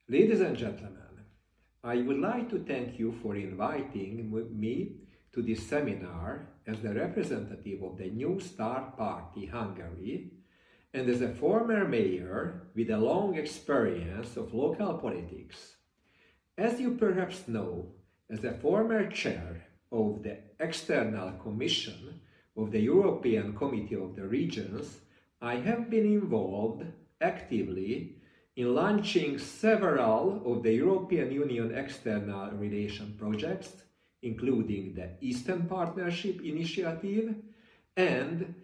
Ladies and gentlemen, I would like to thank you for inviting me to this seminar as the representative of the New Start Party Hungary and as a former mayor with a long experience of local politics. As you perhaps know, as a former chair of the External Commission of the European Committee of the Regions, I have been involved actively in launching several of the European Union external relation projects, including the Eastern Partnership Initiative and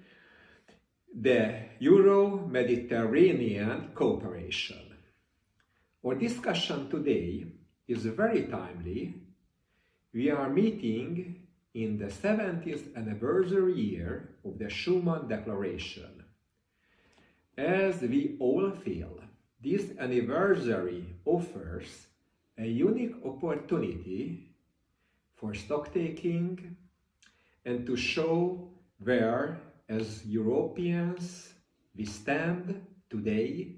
the Euro-Mediterranean cooperation. Our discussion today is very timely. We are meeting in the 70th anniversary year of the Schuman Declaration. As we all feel, this anniversary offers a unique opportunity for stock-taking and to show where, as Europeans, we stand today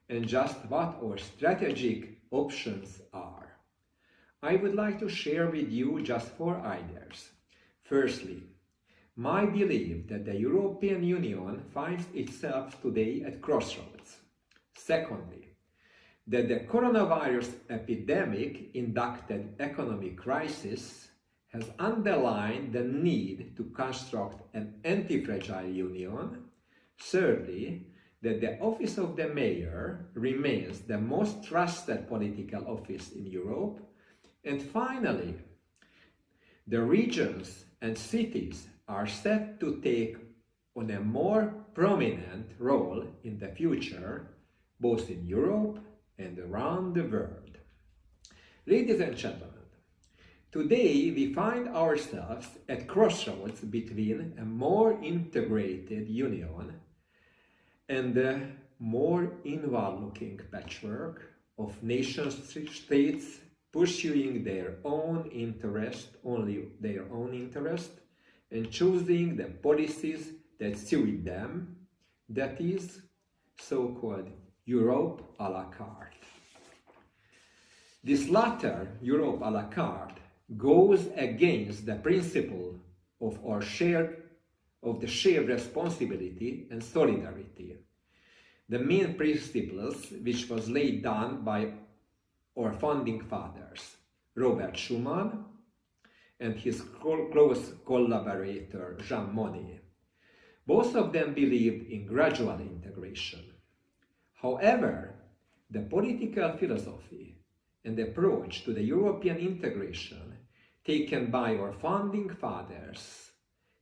and just what our strategic options are. I would like to share with you just 4 ideas. Firstly, my belief that the European Union finds itself today at crossroads. Secondly, that the coronavirus epidemic induced economic crisis has underlined the need to construct an anti-fragile union. Thirdly, that the office of the mayor remains the most trusted political office in Europe. And finally, the regions and cities are set to take on a more prominent role in the future, both in Europe and around the world. Ladies and gentlemen, today we find ourselves at crossroads between a more integrated union and a more inward-looking patchwork of nation-states pursuing their own interest, only their own interest, and choosing the policies that suit them, that is, so-called Europe à la carte. This latter, Europe à la carte, goes against the principle of the shared responsibility and solidarity, the main principles which was laid down by our founding fathers, Robert Schuman and his close collaborator, Jean Monnet. Both of them believed in gradual integration. However, the political philosophy and approach to the European integration taken by our founding fathers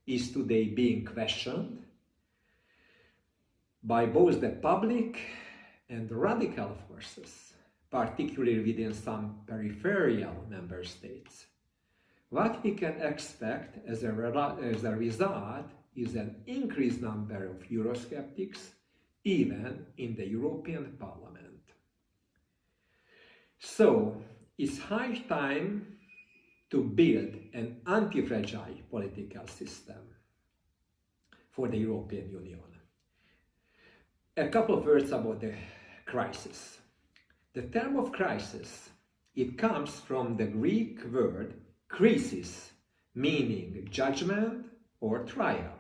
is today being questioned by both the public and radical forces, particularly within some peripheral member states. What we can expect as a result is an increased number of Eurosceptics, even in the European Parliament. So, it's high time to build an anti-fragile political system for the European Union. A couple of words about the crisis. The term of crisis, it comes from the Greek word krisis, meaning judgment or trial.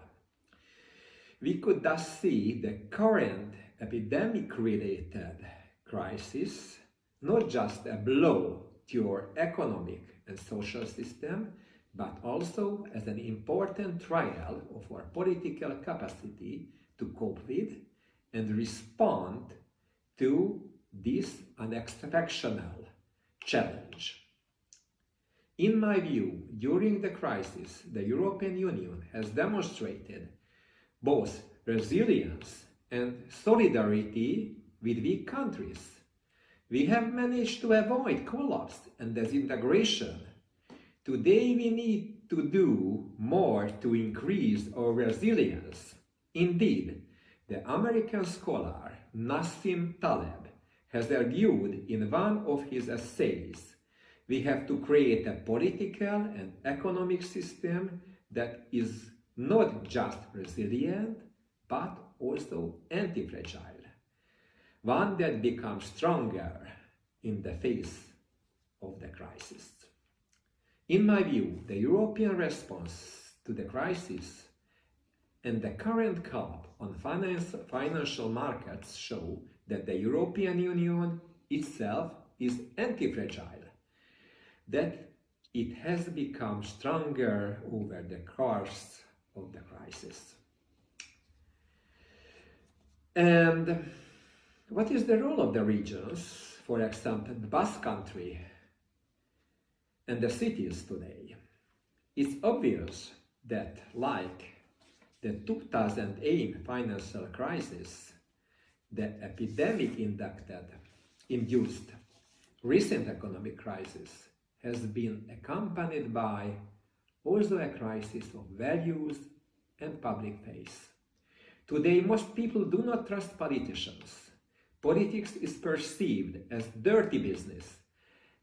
We could thus see the current epidemic-related crisis not just a blow to our economic and social system, but also as an important trial of our political capacity to cope with and respond to this unexceptional challenge. In my view, during the crisis, the European Union has demonstrated both resilience and solidarity with weak countries. We have managed to avoid collapse and disintegration. Today we need to do more to increase our resilience. Indeed, the American scholar Nassim Taleb has argued in one of his essays, we have to create a political and economic system that is not just resilient, but also anti-fragile. One that becomes stronger in the face of the crisis. In my view, the European response to the crisis and the current collapse on financial markets show that the European Union itself is anti-fragile, that it has become stronger over the course of the crisis. And what is the role of the regions, for example, the Basque Country and the cities today? It's obvious that, like the 2008 financial crisis, the epidemic-induced recent economic crisis has been accompanied by also a crisis of values and public faith. Today, most people do not trust politicians. Politics is perceived as dirty business,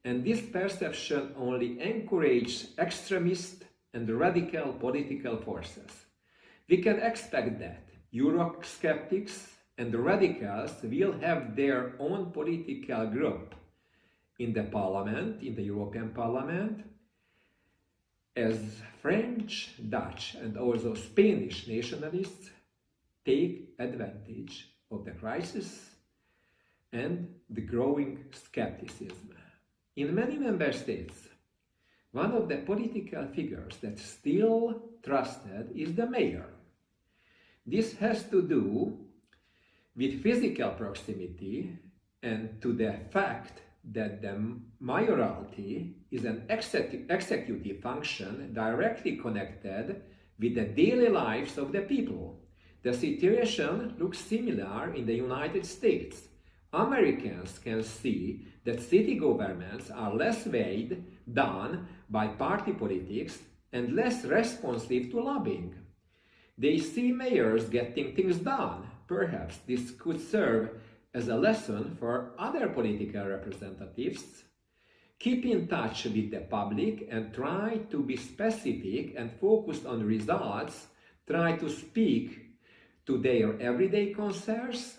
and this perception only encourages extremist and radical political forces. We can expect that Eurosceptics and radicals will have their own political group in the Parliament, in the European Parliament, as French, Dutch, and also Spanish nationalists take advantage of the crisis and the growing skepticism. In many member states, one of the political figures that's still trusted is the mayor. This has to do with physical proximity and to the fact that the mayoralty is an executive function directly connected with the daily lives of the people. The situation looks similar in the United States. Americans can see that city governments are less weighed down by party politics and less responsive to lobbying. They see mayors getting things done. Perhaps this could serve as a lesson for other political representatives. Keep in touch with the public and try to be specific and focused on results. Try to speak to their everyday concerns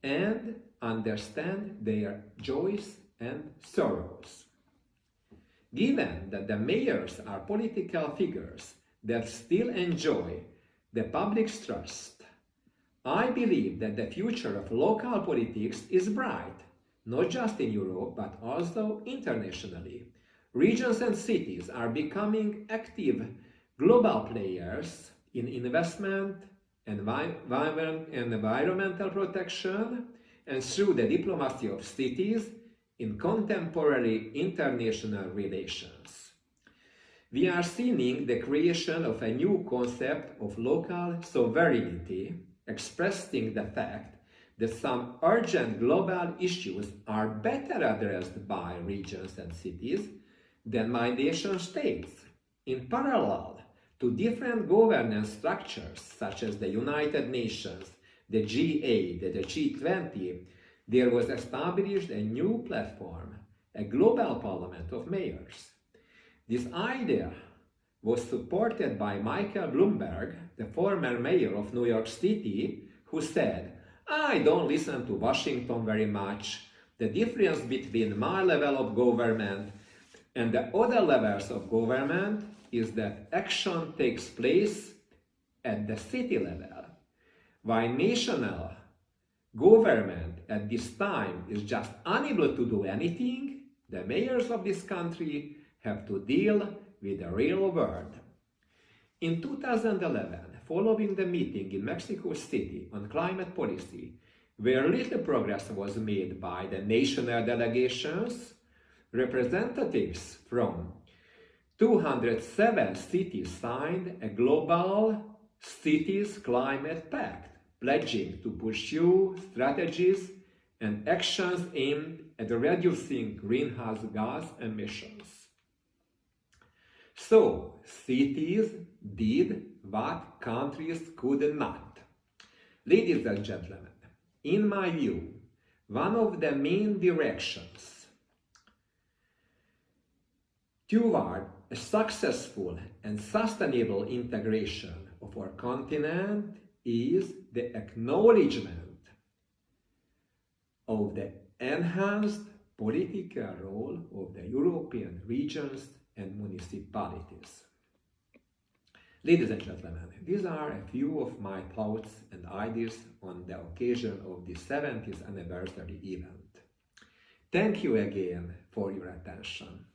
and understand their joys and sorrows. Given that the mayors are political figures that still enjoy the public's trust, I believe that the future of local politics is bright, not just in Europe, but also internationally. Regions and cities are becoming active global players in investment, environmental protection, and through the diplomacy of cities in contemporary international relations. We are seeing the creation of a new concept of local sovereignty, expressing the fact that some urgent global issues are better addressed by regions and cities than by nation states. In parallel to different governance structures such as the United Nations, the G8, the G20, there was established a new platform, a global parliament of mayors. This idea was supported by Michael Bloomberg, the former mayor of New York City, who said, "I don't listen to Washington very much. The difference between my level of government and the other levels of government is that action takes place at the city level, while national government at this time is just unable to do anything. The mayors of this country have to deal with the real world." In 2011, following the meeting in Mexico City on climate policy, where little progress was made by the national delegations, representatives from 207 cities signed a global cities climate pact, pledging to pursue strategies and actions aimed at reducing greenhouse gas emissions. So, cities did what countries could not. Ladies and gentlemen, in my view, one of the main directions toward a successful and sustainable integration of our continent is the acknowledgement of the enhanced political role of the European regions and municipalities. Ladies and gentlemen, these are a few of my thoughts and ideas on the occasion of the 70th anniversary event. Thank you again for your attention.